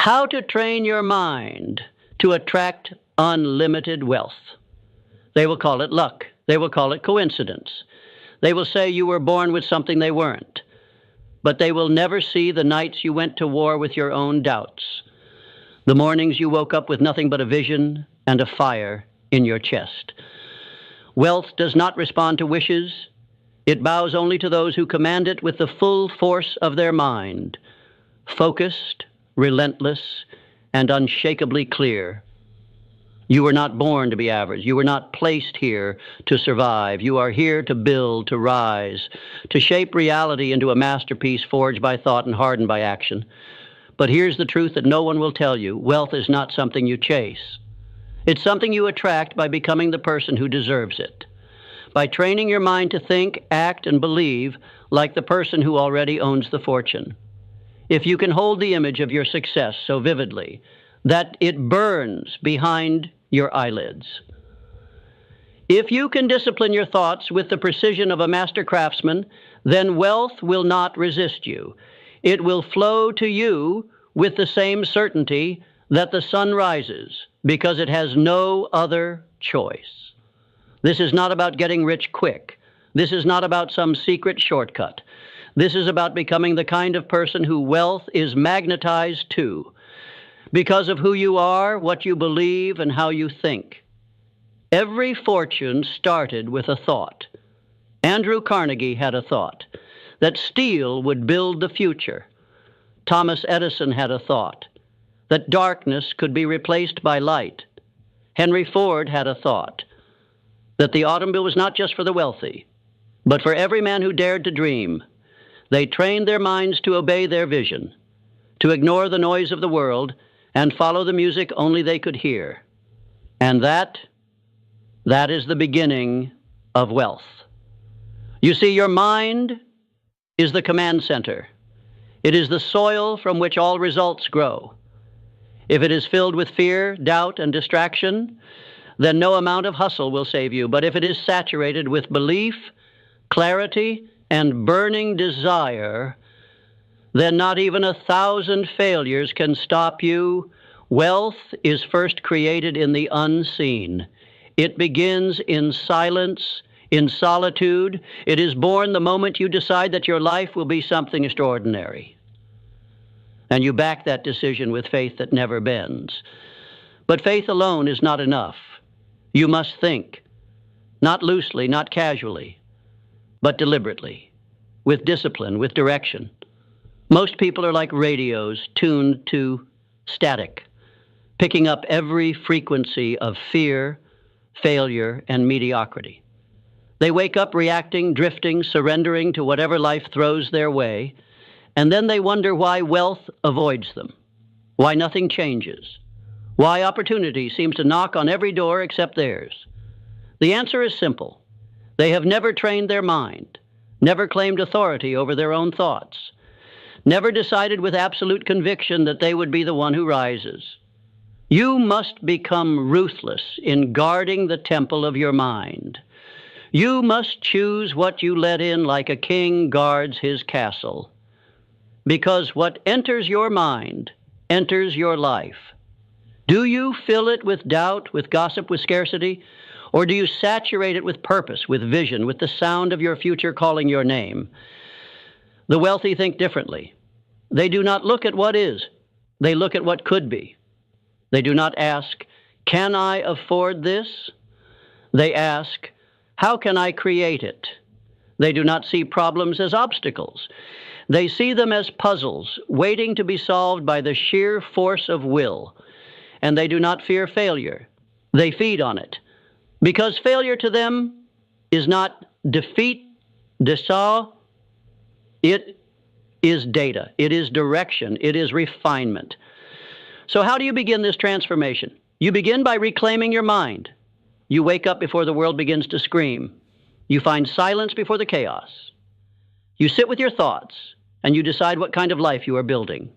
How to train your mind to attract unlimited wealth. They will call it luck. They will call it coincidence. They will say you were born with something they weren't. But they will never see the nights you went to war with your own doubts, the mornings you woke up with nothing but a vision and a fire in your chest. Wealth does not respond to wishes. It bows only to those who command it with the full force of their mind, focused, relentless, and unshakably clear. You were not born to be average. You were not placed here to survive. You are here to build, to rise, to shape reality into a masterpiece forged by thought and hardened by action. But here's the truth that no one will tell you. Wealth is not something you chase. It's something you attract by becoming the person who deserves it, by training your mind to think, act, and believe like the person who already owns the fortune. If you can hold the image of your success so vividly that it burns behind your eyelids. If you can discipline your thoughts with the precision of a master craftsman, then wealth will not resist you. It will flow to you with the same certainty that the sun rises, because it has no other choice. This is not about getting rich quick. This is not about some secret shortcut. This is about becoming the kind of person who wealth is magnetized to, because of who you are, what you believe, and how you think. Every fortune started with a thought. Andrew Carnegie had a thought that steel would build the future. Thomas Edison had a thought that darkness could be replaced by light. Henry Ford had a thought that the automobile was not just for the wealthy, but for every man who dared to dream. They trained their minds to obey their vision, to ignore the noise of the world, and follow the music only they could hear. And that is the beginning of wealth. You see, your mind is the command center. It is the soil from which all results grow. If it is filled with fear, doubt, and distraction, then no amount of hustle will save you. But if it is saturated with belief, clarity, and burning desire, then not even 1,000 failures can stop you. Wealth is first created in the unseen. It begins in silence, in solitude. It is born the moment you decide that your life will be something extraordinary. And you back that decision with faith that never bends. But faith alone is not enough. You must think, not loosely, not casually, but deliberately, with discipline, with direction. Most people are like radios tuned to static, picking up every frequency of fear, failure, and mediocrity. They wake up reacting, drifting, surrendering to whatever life throws their way, and then they wonder why wealth avoids them, why nothing changes, why opportunity seems to knock on every door except theirs. The answer is simple. They have never trained their mind, never claimed authority over their own thoughts, never decided with absolute conviction that they would be the one who rises. You must become ruthless in guarding the temple of your mind. You must choose what you let in like a king guards his castle. Because what enters your mind enters your life. Do you fill it with doubt, with gossip, with scarcity? Or do you saturate it with purpose, with vision, with the sound of your future calling your name? The wealthy think differently. They do not look at what is. They look at what could be. They do not ask, can I afford this? They ask, how can I create it? They do not see problems as obstacles. They see them as puzzles waiting to be solved by the sheer force of will. And they do not fear failure. They feed on it. Because failure to them is not defeat, desau. It is data. It is direction. It is refinement. So how do you begin this transformation? You begin by reclaiming your mind. You wake up before the world begins to scream. You find silence before the chaos. You sit with your thoughts, and you decide what kind of life you are building.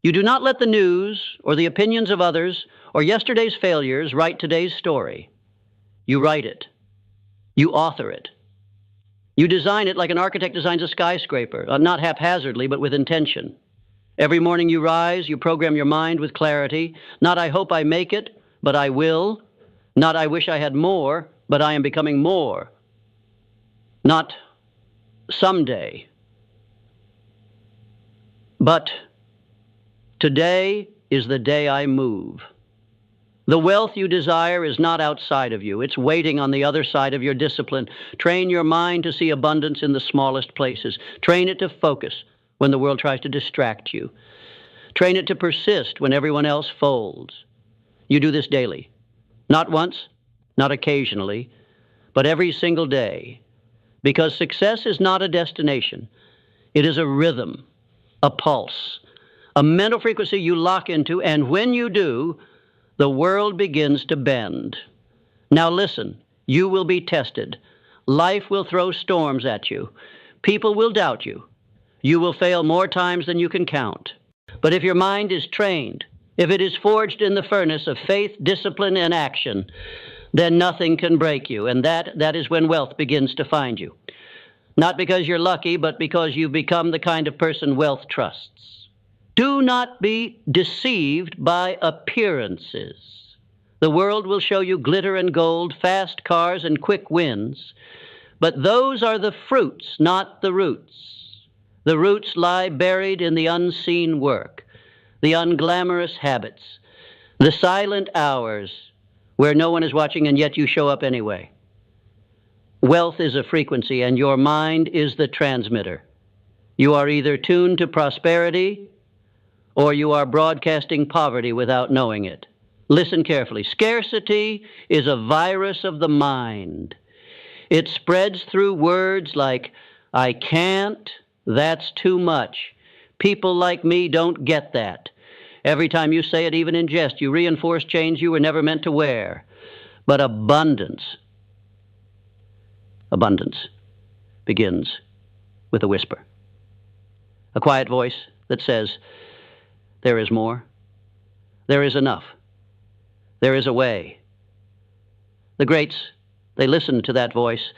You do not let the news or the opinions of others or yesterday's failures write today's story. You write it. You author it. You design it like an architect designs a skyscraper, not haphazardly, but with intention. Every morning you rise, you program your mind with clarity. Not I hope I make it, but I will. Not I wish I had more, but I am becoming more. Not someday, but today is the day I move. The wealth you desire is not outside of you. It's waiting on the other side of your discipline. Train your mind to see abundance in the smallest places. Train it to focus when the world tries to distract you. Train it to persist when everyone else folds. You do this daily. Not once, not occasionally, but every single day. Because success is not a destination. It is a rhythm, a pulse, a mental frequency you lock into, and when you do, the world begins to bend. Now listen, you will be tested. Life will throw storms at you. People will doubt you. You will fail more times than you can count. But if your mind is trained, if it is forged in the furnace of faith, discipline, and action, then nothing can break you, and that is when wealth begins to find you. Not because you're lucky, but because you've become the kind of person wealth trusts. Do not be deceived by appearances. The world will show you glitter and gold, fast cars and quick wins, but those are the fruits, not the roots. The roots lie buried in the unseen work, the unglamorous habits, the silent hours where no one is watching and yet you show up anyway. Wealth is a frequency and your mind is the transmitter. You are either tuned to prosperity or you are broadcasting poverty without knowing it. Listen carefully. Scarcity is a virus of the mind. It spreads through words like, I can't, that's too much. People like me don't get that. Every time you say it, even in jest, you reinforce chains you were never meant to wear. But abundance begins with a whisper. A quiet voice that says, there is more. There is enough. There is a way. The greats, they listened to that voice.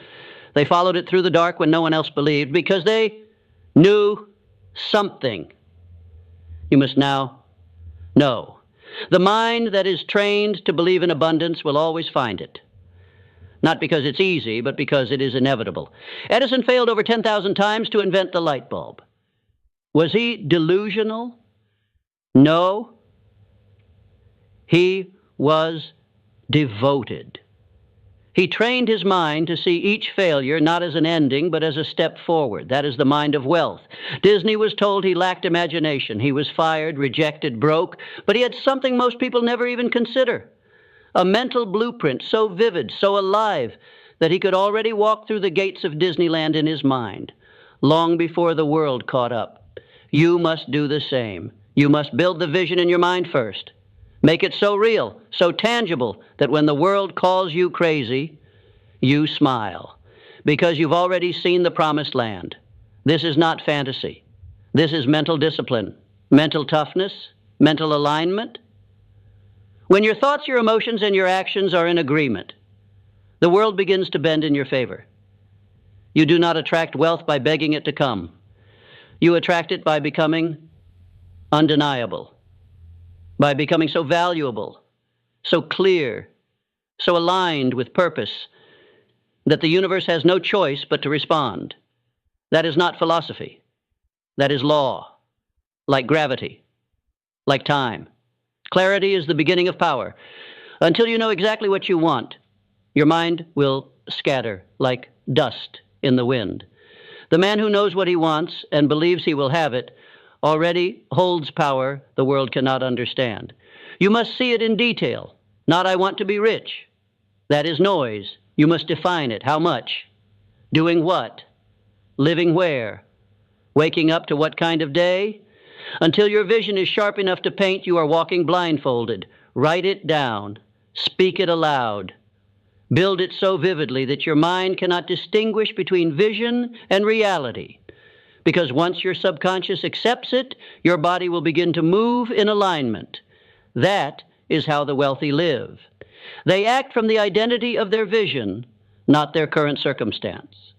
They followed it through the dark when no one else believed because they knew something. You must now know. The mind that is trained to believe in abundance will always find it. Not because it's easy, but because it is inevitable. Edison failed over 10,000 times to invent the light bulb. Was he delusional? No. He was devoted. He trained his mind to see each failure not as an ending, but as a step forward. That is the mind of wealth. Disney was told he lacked imagination. He was fired, rejected, broke, but he had something most people never even consider. A mental blueprint so vivid, so alive, that he could already walk through the gates of Disneyland in his mind, long before the world caught up. You must do the same. You must build the vision in your mind first. Make it so real, so tangible, that when the world calls you crazy, you smile, because you've already seen the promised land. This is not fantasy. This is mental discipline, mental toughness, mental alignment. When your thoughts, your emotions, and your actions are in agreement, the world begins to bend in your favor. You do not attract wealth by begging it to come. You attract it by becoming undeniable, by becoming so valuable, so clear, so aligned with purpose that the universe has no choice but to respond. That is not philosophy. That is law, like gravity, like time. Clarity is the beginning of power. Until you know exactly what you want, your mind will scatter like dust in the wind. The man who knows what he wants and believes he will have it already holds power the world cannot understand. You must see it in detail. Not, I want to be rich. That is noise. You must define it. How much? Doing what? Living where? Waking up to what kind of day? Until your vision is sharp enough to paint, you are walking blindfolded. Write it down. Speak it aloud. Build it so vividly that your mind cannot distinguish between vision and reality. Because once your subconscious accepts it, your body will begin to move in alignment. That is how the wealthy live. They act from the identity of their vision, not their current circumstance.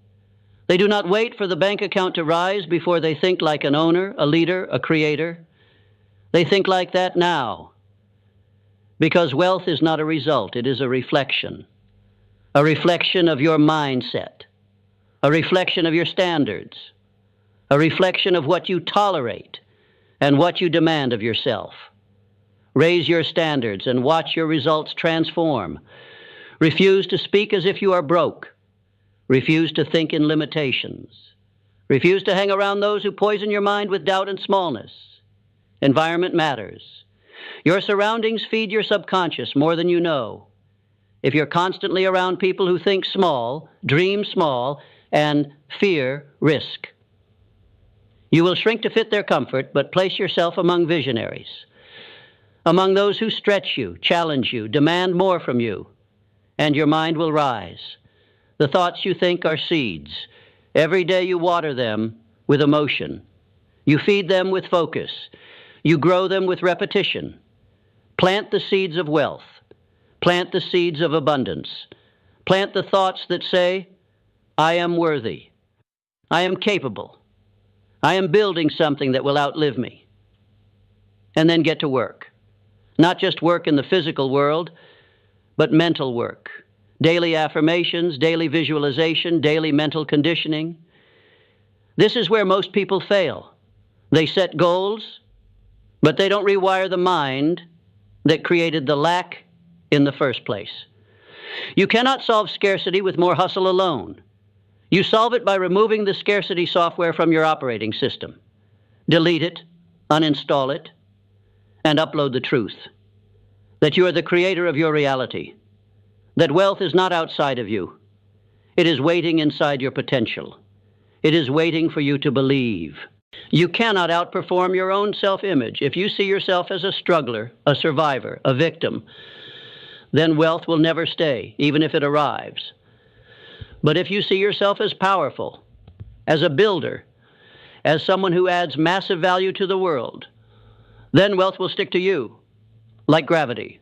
They do not wait for the bank account to rise before they think like an owner, a leader, a creator. They think like that now because wealth is not a result, it is a reflection of your mindset, a reflection of your standards, a reflection of what you tolerate and what you demand of yourself. Raise your standards and watch your results transform. Refuse to speak as if you are broke. Refuse to think in limitations. Refuse to hang around those who poison your mind with doubt and smallness. Environment matters. Your surroundings feed your subconscious more than you know. If you're constantly around people who think small, dream small, and fear risk, you will shrink to fit their comfort, but place yourself among visionaries, among those who stretch you, challenge you, demand more from you, and your mind will rise. The thoughts you think are seeds. Every day you water them with emotion. You feed them with focus. You grow them with repetition. Plant the seeds of wealth. Plant the seeds of abundance. Plant the thoughts that say, I am worthy. I am capable. I am building something that will outlive me. And then get to work. Not just work in the physical world, but mental work. Daily affirmations, daily visualization, daily mental conditioning. This is where most people fail. They set goals, but they don't rewire the mind that created the lack in the first place. You cannot solve scarcity with more hustle alone. You solve it by removing the scarcity software from your operating system. Delete it, uninstall it, and upload the truth. That you are the creator of your reality. That wealth is not outside of you. It is waiting inside your potential. It is waiting for you to believe. You cannot outperform your own self-image. If you see yourself as a struggler, a survivor, a victim, then wealth will never stay, even if it arrives. But if you see yourself as powerful, as a builder, as someone who adds massive value to the world, then wealth will stick to you, like gravity.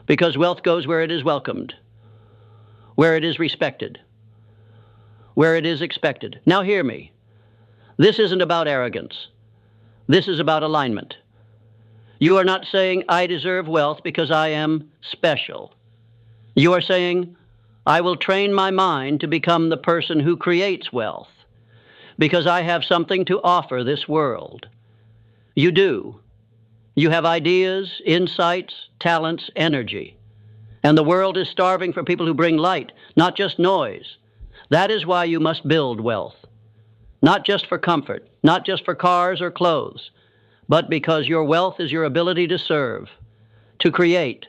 Because wealth goes where it is welcomed, where it is respected, where it is expected. Now hear me. This isn't about arrogance. This is about alignment. You are not saying, I deserve wealth because I am special. You are saying, I will train my mind to become the person who creates wealth because I have something to offer this world. You do. You have ideas, insights, talents, energy. And the world is starving for people who bring light, not just noise. That is why you must build wealth. Not just for comfort, not just for cars or clothes, but because your wealth is your ability to serve, to create,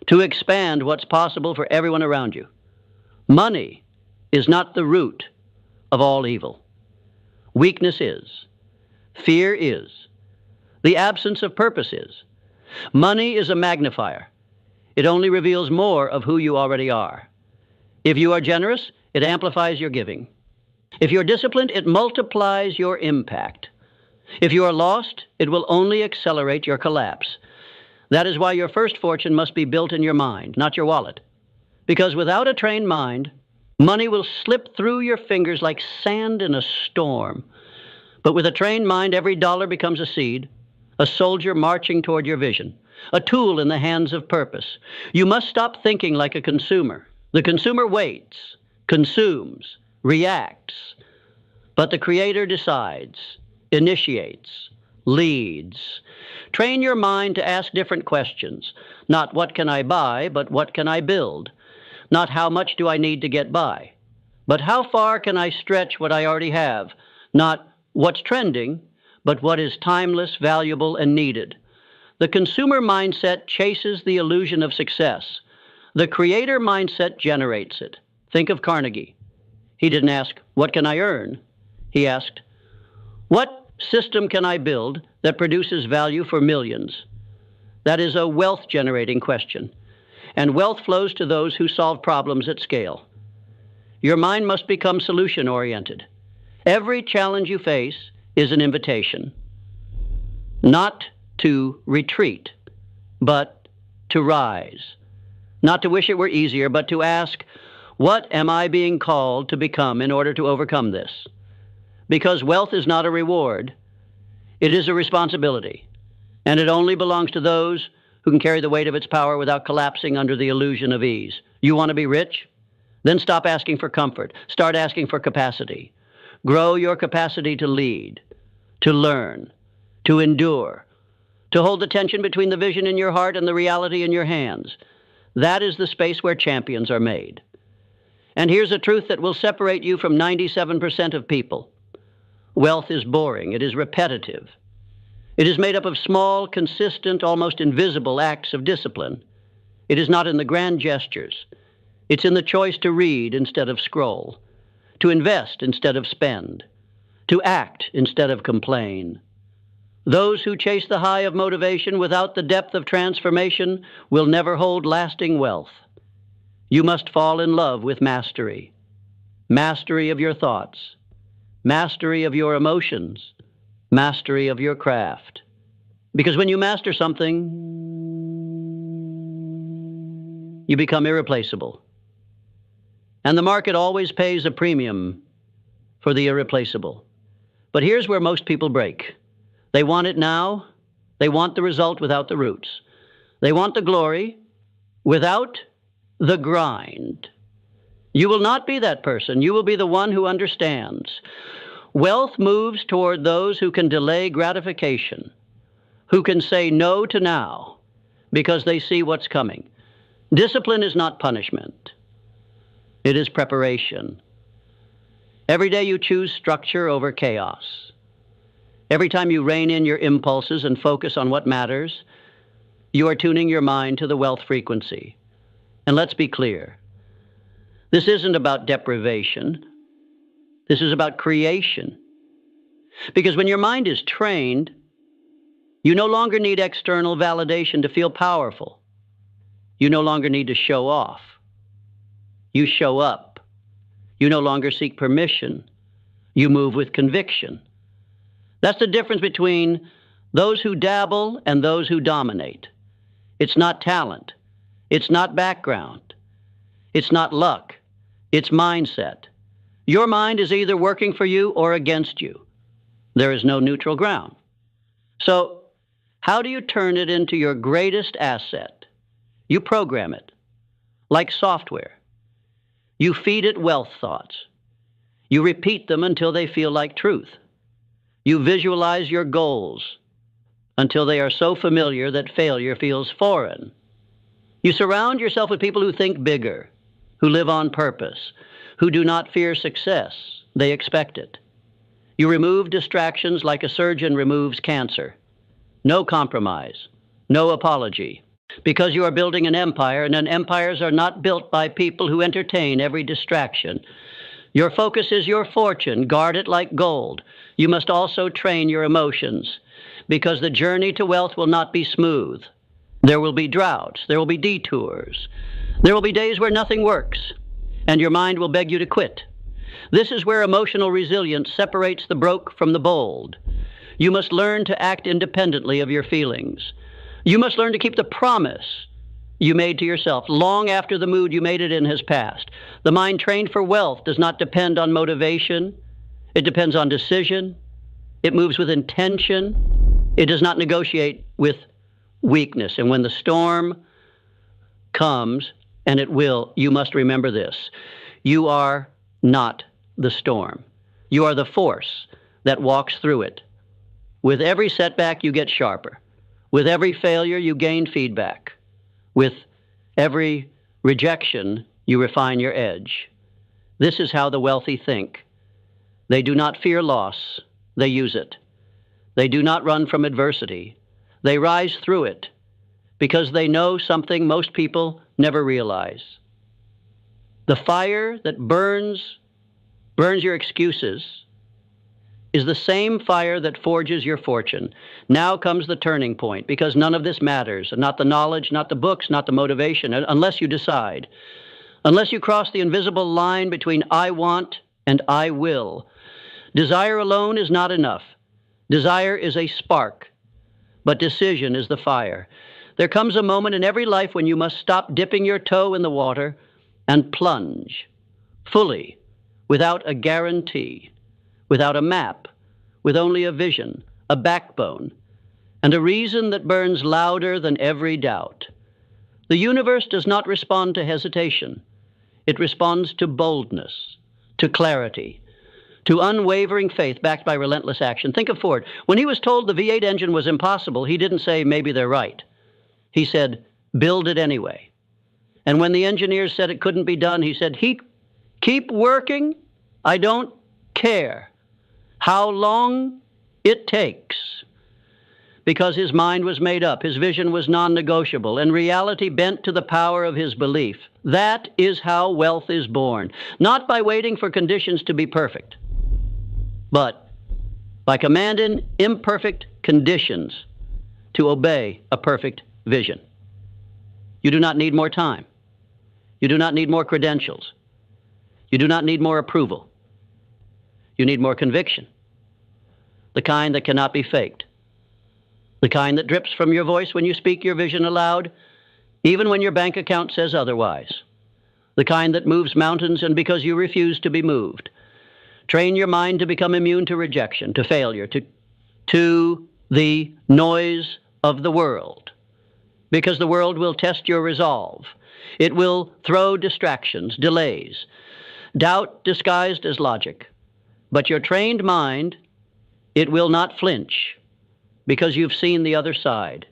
to expand what's possible for everyone around you. Money is not the root of all evil. Weakness is. Fear is. The absence of purpose is. Money is a magnifier. It only reveals more of who you already are. If you are generous, it amplifies your giving. If you're disciplined, it multiplies your impact. If you are lost, it will only accelerate your collapse. That is why your first fortune must be built in your mind, not your wallet. Because without a trained mind, money will slip through your fingers like sand in a storm. But with a trained mind, every dollar becomes a seed, a soldier marching toward your vision, a tool in the hands of purpose. You must stop thinking like a consumer. The consumer waits, consumes, reacts, but the creator decides, initiates, leads. Train your mind to ask different questions. Not what can I buy, but what can I build? Not how much do I need to get by, but how far can I stretch what I already have? Not what's trending, but what is timeless, valuable, and needed. The consumer mindset chases the illusion of success. The creator mindset generates it. Think of Carnegie. He didn't ask, what can I earn? He asked, what system can I build that produces value for millions? That is a wealth-generating question. And wealth flows to those who solve problems at scale. Your mind must become solution-oriented. Every challenge you face is an invitation, not to retreat, but to rise. Not to wish it were easier, but to ask, what am I being called to become in order to overcome this? Because wealth is not a reward, it is a responsibility. and it only belongs to those who can carry the weight of its power without collapsing under the illusion of ease. You want to be rich? Then stop asking for comfort. Start asking for capacity. Grow your capacity to lead, to learn, to endure, to hold the tension between the vision in your heart and the reality in your hands. That is the space where champions are made. And here's a truth that will separate you from 97% of people. Wealth is boring. It is repetitive. It is made up of small, consistent, almost invisible acts of discipline. It is not in the grand gestures. It's in the choice to read instead of scroll, to invest instead of spend, to act instead of complain. Those who chase the high of motivation without the depth of transformation will never hold lasting wealth. You must fall in love with mastery. Mastery of your thoughts, mastery of your emotions, mastery of your craft. Because when you master something, you become irreplaceable. And the market always pays a premium for the irreplaceable. But here's where most people break. They want it now. They want the result without the roots. They want the glory without the grind. You will not be that person. You will be the one who understands. Wealth moves toward those who can delay gratification, who can say no to now because they see what's coming. Discipline is not punishment. It is preparation. Every day you choose structure over chaos. Every time you rein in your impulses and focus on what matters, you are tuning your mind to the wealth frequency. And let's be clear. This isn't about deprivation. This is about creation. Because when your mind is trained, you no longer need external validation to feel powerful. You no longer need to show off. You show up. You no longer seek permission. You move with conviction. That's the difference between those who dabble and those who dominate. It's not talent. It's not background. It's not luck. It's mindset. Your mind is either working for you or against you. There is no neutral ground. So, how do you turn it into your greatest asset? You program it, like software. You feed it wealth thoughts. You repeat them until they feel like truth. You visualize your goals until they are so familiar that failure feels foreign. You surround yourself with people who think bigger, who live on purpose, who do not fear success. They expect it. You remove distractions like a surgeon removes cancer. No compromise, no apology. Because you are building an empire, and empires are not built by people who entertain every distraction. Your focus is your fortune. Guard it like gold. You must also train your emotions, because the journey to wealth will not be smooth. There will be droughts. There will be detours. There will be days where nothing works, and your mind will beg you to quit. This is where emotional resilience separates the broke from the bold. You must learn to act independently of your feelings. You must learn to keep the promise you made to yourself long after the mood you made it in has passed. The mind trained for wealth does not depend on motivation. It depends on decision. It moves with intention. It does not negotiate with weakness. And when the storm comes, and it will, you must remember this. You are not the storm. You are the force that walks through it. With every setback, you get sharper. With every failure, you gain feedback. With every rejection, you refine your edge. This is how the wealthy think. They do not fear loss. They use it. They do not run from adversity. They rise through it because they know something most people never realize. The fire that burns your excuses is the same fire that forges your fortune. Now comes the turning point, because none of this matters, not the knowledge, not the books, not the motivation, unless you decide. Unless you cross the invisible line between I want and I will. Desire alone is not enough. Desire is a spark, but decision is the fire. There comes a moment in every life when you must stop dipping your toe in the water and plunge fully, without a guarantee, without a map, with only a vision, a backbone, and a reason that burns louder than every doubt. The universe does not respond to hesitation. It responds to boldness, to clarity, to unwavering faith backed by relentless action. Think of Ford. When he was told the V8 engine was impossible, he didn't say, maybe they're right. He said, build it anyway. And when the engineers said it couldn't be done, he said, keep working. I don't care how long it takes. Because his mind was made up, his vision was non-negotiable, and reality bent to the power of his belief. That is how wealth is born, not by waiting for conditions to be perfect, but by commanding imperfect conditions to obey a perfect vision. You do not need more time. You do not need more credentials. You do not need more approval. You need more conviction, the kind that cannot be faked, the kind that drips from your voice when you speak your vision aloud, even when your bank account says otherwise, the kind that moves mountains and because you refuse to be moved. Train your mind to become immune to rejection, to failure, to the noise of the world, because the world will test your resolve. It will throw distractions, delays, doubt disguised as logic. But your trained mind, it will not flinch because you've seen the other side.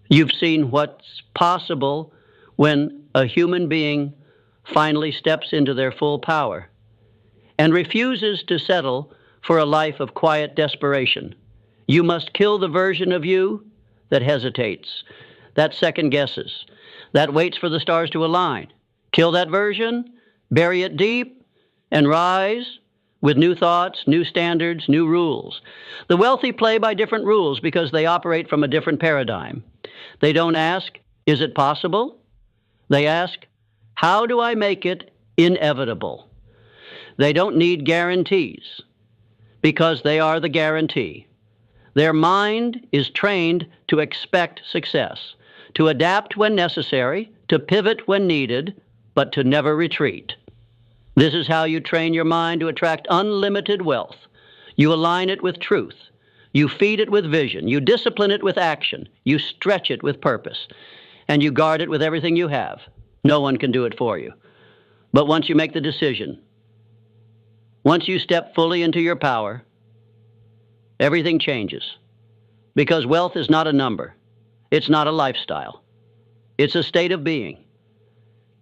You've seen what's possible when a human being finally steps into their full power and refuses to settle for a life of quiet desperation. You must kill the version of you that hesitates, that second guesses, that waits for the stars to align. Kill that version, bury it deep, and rise with new thoughts, new standards, new rules. The wealthy play by different rules because they operate from a different paradigm. They don't ask, is it possible? They ask, how do I make it inevitable? They don't need guarantees because they are the guarantee. Their mind is trained to expect success, to adapt when necessary, to pivot when needed, but to never retreat. This is how you train your mind to attract unlimited wealth. You align it with truth. You feed it with vision. You discipline it with action. You stretch it with purpose. And you guard it with everything you have. No one can do it for you. But once you make the decision, once you step fully into your power, everything changes. Because wealth is not a number. It's not a lifestyle. It's a state of being.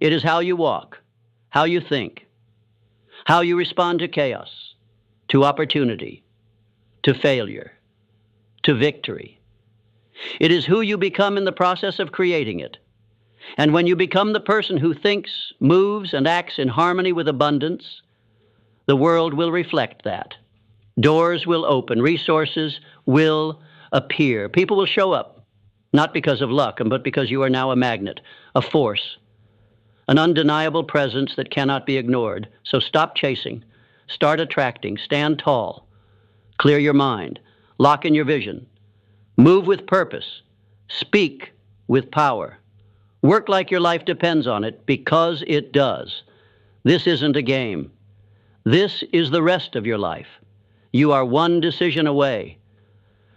It is how you walk, how you think, how you respond to chaos, to opportunity, to failure, to victory. It is who you become in the process of creating it. And when you become the person who thinks, moves, and acts in harmony with abundance, the world will reflect that. Doors will open, resources will appear. People will show up, not because of luck, but because you are now a magnet, a force, an undeniable presence that cannot be ignored. So stop chasing, start attracting, stand tall, clear your mind, lock in your vision, move with purpose, speak with power, work like your life depends on it, because it does. This isn't a game. This is the rest of your life. You are one decision away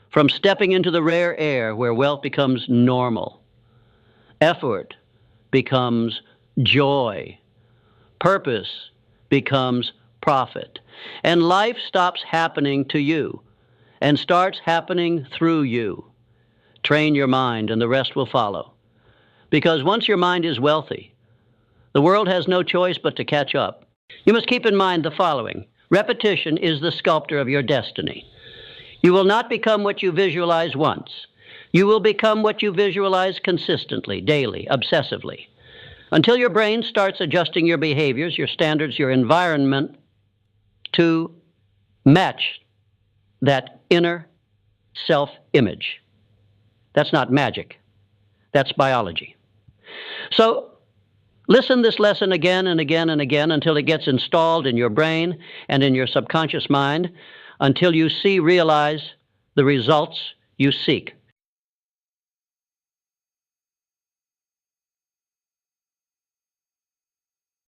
from stepping into the rare air where wealth becomes normal, effort becomes joy, purpose becomes profit, and life stops happening to you and starts happening through you. Train your mind and the rest will follow. Because once your mind is wealthy, the world has no choice but to catch up. You must keep in mind the following. Repetition is the sculptor of your destiny. You will not become what you visualize once. You will become what you visualize consistently, daily, obsessively, until your brain starts adjusting your behaviors, your standards, your environment to match that inner self-image. That's not magic. That's biology. So listen this lesson again and again and again until it gets installed in your brain and in your subconscious mind, until you realize the results you seek.